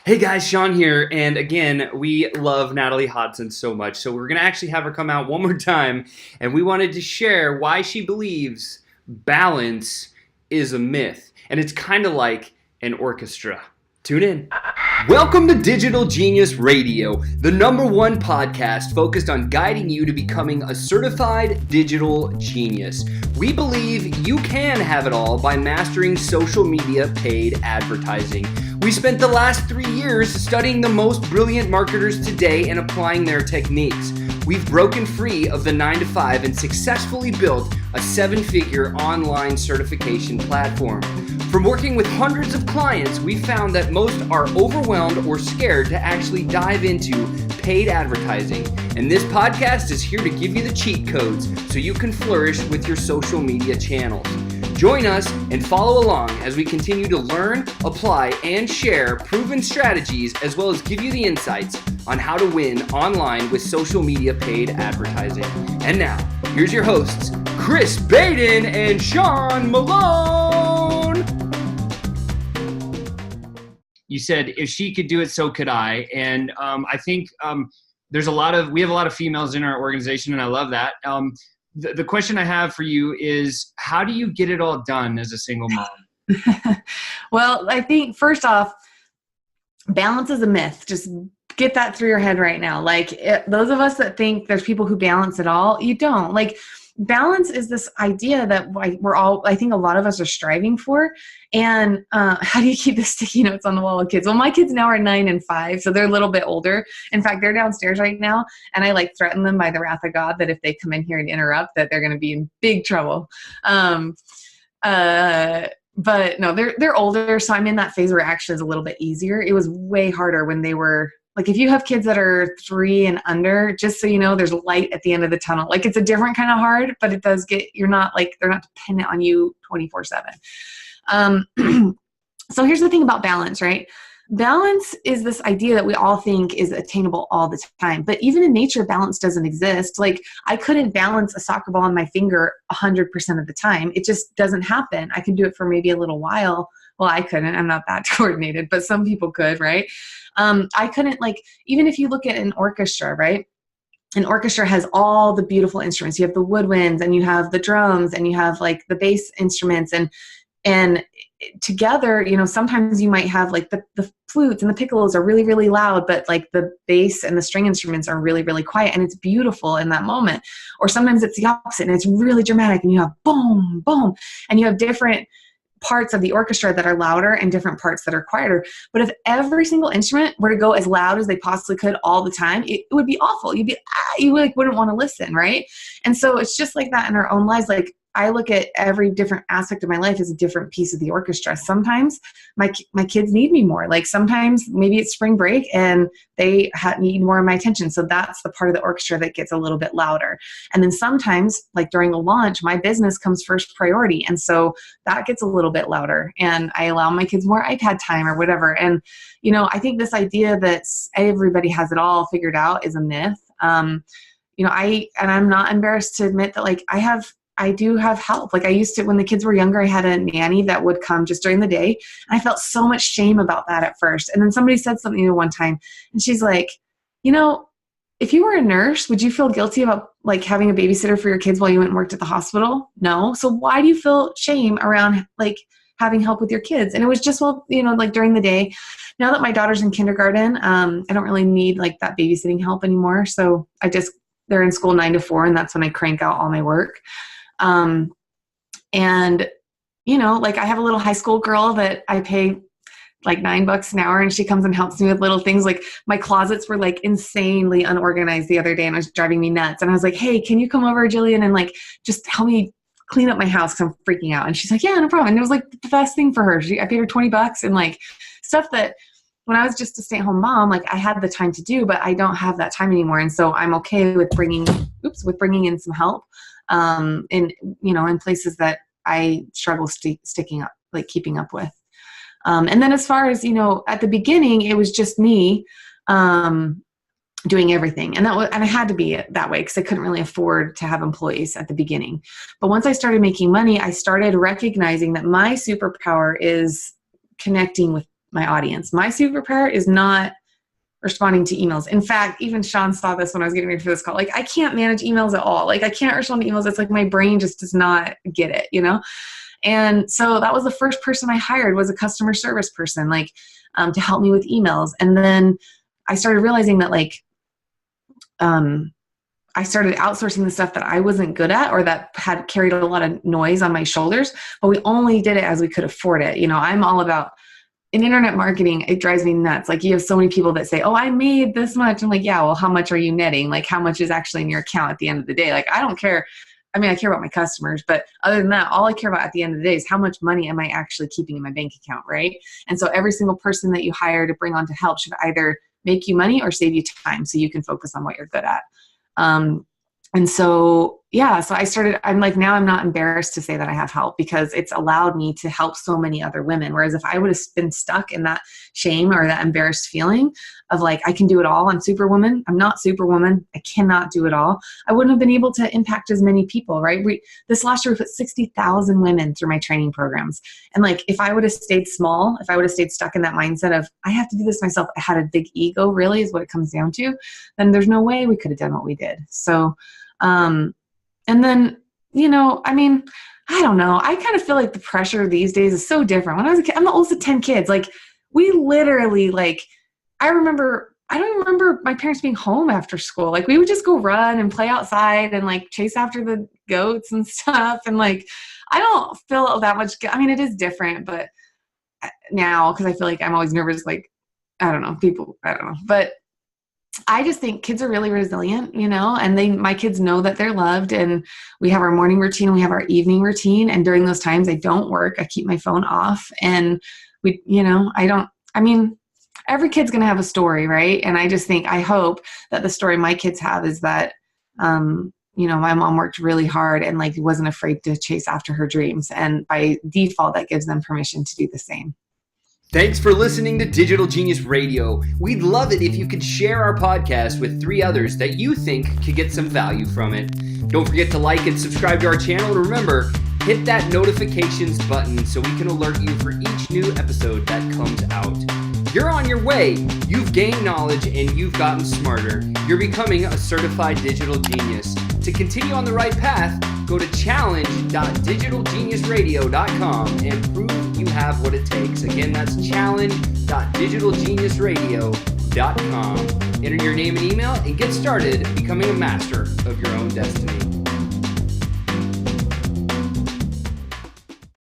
Hey guys, Sean here, and again, we love Natalie Hodson so much, so we're going to actually have her come out one more time, and we wanted to share why she believes balance is a myth, and it's kind of like an orchestra. Tune in. Welcome to Digital Genius Radio, the #1 podcast focused on guiding you to becoming a certified digital genius. We believe you can have it all by mastering social media paid advertising. We spent the last 3 years studying the most brilliant marketers today and applying their techniques. We've broken free of the 9-to-5 and successfully built a 7-figure online certification platform. From working with hundreds of clients, we found that most are overwhelmed or scared to actually dive into paid advertising. And this podcast is here to give you the cheat codes so you can flourish with your social media channels. Join us and follow along as we continue to learn, apply, and share proven strategies, as well as give you the insights on how to win online with social media paid advertising. And now, here's your hosts, Chris Baden and Sean Malone. You said, if she could do it, so could I. And I think we have a lot of females in our organization, and I love that. The question I have for you is, how do you get it all done as a single mom? Well, I think first off, balance is a myth. Just get that through your head right now. Those of us that think there's people who balance it all, you don't. Balance is this idea that I think a lot of us are striving for. And how do you keep the sticky notes on the wall with kids? Well, my kids now are 9 and 5, so they're a little bit older. In fact, they're downstairs right now, and I threaten them by the wrath of God that if they come in here and interrupt, that they're going to be in big trouble. But no, they're older, so I'm in that phase where action is a little bit easier. It was way harder when they were if you have kids that are 3 and under, just so you know, there's light at the end of the tunnel. It's a different kind of hard, but it does they're not dependent on you 24/7. So here's the thing about balance, right? Balance is this idea that we all think is attainable all the time. But even in nature, balance doesn't exist. I couldn't balance a soccer ball on my finger 100% of the time. It just doesn't happen. I could do it for maybe a little while. Well, I couldn't. I'm not that coordinated, but some people could, right? I couldn't, even if you look at an orchestra, right? An orchestra has all the beautiful instruments. You have the woodwinds, and you have the drums, and you have the bass instruments, and together, sometimes you might have the flutes and the piccolos are really, really loud, but the bass and the string instruments are really, really quiet, and it's beautiful in that moment. Or sometimes it's the opposite, and it's really dramatic, and you have boom, boom, and you have different parts of the orchestra that are louder and different parts that are quieter. But if every single instrument were to go as loud as they possibly could all the time, it would be awful. You wouldn't want to listen, right? And so it's just like that in our own lives. I look at every different aspect of my life as a different piece of the orchestra. Sometimes my kids need me more. Sometimes maybe it's spring break and they need more of my attention. So that's the part of the orchestra that gets a little bit louder. And then sometimes, during a launch, my business comes first priority. And so that gets a little bit louder. And I allow my kids more iPad time or whatever. And, I think this idea that everybody has it all figured out is a myth. I'm not embarrassed to admit that I do have help. I used to, when the kids were younger, I had a nanny that would come just during the day. And I felt so much shame about that at first. And then somebody said something to me one time, and she's like, if you were a nurse, would you feel guilty about having a babysitter for your kids while you went and worked at the hospital? No. So why do you feel shame around having help with your kids? And it was just, during the day. Now that my daughter's in kindergarten, I don't really need that babysitting help anymore. So they're in school 9 to 4, and that's when I crank out all my work. I have a little high school girl that I pay $9 an hour, and she comes and helps me with little things. My closets were insanely unorganized the other day, and it was driving me nuts. And I was like, hey, can you come over, Jillian, and just help me clean up my house because I'm freaking out. And she's like, yeah, no problem. And it was the best thing for her. I paid her $20 and stuff that when I was just a stay-at-home mom, I had the time to do, but I don't have that time anymore. And so I'm okay with bringing in some help in places that I struggle sticking up, keeping up with. And then as far as, at the beginning, it was just me doing everything. And I had to be that way because I couldn't really afford to have employees at the beginning. But once I started making money, I started recognizing that my superpower is connecting with my audience. My superpower is not responding to emails. In fact, even Sean saw this when I was getting ready for this call. Like, I can't manage emails at all. Like, I can't respond to emails. It's like my brain just does not get it, you know? And so that was the first person I hired, was a customer service person, like, to help me with emails. And then I started realizing that, like, I started outsourcing the stuff that I wasn't good at or that had carried a lot of noise on my shoulders, but we only did it as we could afford it. You know, I'm all about, in internet marketing, it drives me nuts. Like, you have so many people that say, oh, I made this much. I'm like, yeah, well, how much are you netting? Like, how much is actually in your account at the end of the day? Like, I don't care. I mean, I care about my customers, but other than that, all I care about at the end of the day is how much money am I actually keeping in my bank account, right? And so every single person that you hire to bring on to help should either make you money or save you time so you can focus on what you're good at. And so, yeah, so I'm like, now I'm not embarrassed to say that I have help, because it's allowed me to help so many other women. Whereas if I would have been stuck in that shame or that embarrassed feeling of like, I can do it all, I'm Superwoman, I'm not Superwoman, I cannot do it all, I wouldn't have been able to impact as many people, right? This last year we put 60,000 women through my training programs. And like, if I would have stayed small, if I would have stayed stuck in that mindset of, I have to do this myself, I had a big ego, really is what it comes down to, then there's no way we could have done what we did. So, and then, you know, I mean, I don't know. I kind of feel like the pressure these days is so different. When I was a kid, I'm the oldest of 10 kids. Like, we literally, like, I don't even remember my parents being home after school. Like, we would just go run and play outside and like chase after the goats and stuff. And like, I don't feel that much. I mean, it is different, but now, cause I feel like I'm always nervous. Like, I don't know, but I just think kids are really resilient, you know, and my kids know that they're loved, and we have our morning routine, we have our evening routine. And during those times I don't work, I keep my phone off, and every kid's going to have a story. Right. And I just think, I hope that the story my kids have is that, you know, my mom worked really hard and like wasn't afraid to chase after her dreams. And by default, that gives them permission to do the same. Thanks for listening to Digital Genius Radio. We'd love it if you could share our podcast with 3 others that you think could get some value from it. Don't forget to like and subscribe to our channel. And remember, hit that notifications button so we can alert you for each new episode that comes out. You're on your way. You've gained knowledge and you've gotten smarter. You're becoming a certified digital genius. To continue on the right path, go to challenge.digitalgeniusradio.com and prove you have what it takes. Again, that's challenge.digitalgeniusradio.com. Enter your name and email and get started becoming a master of your own destiny.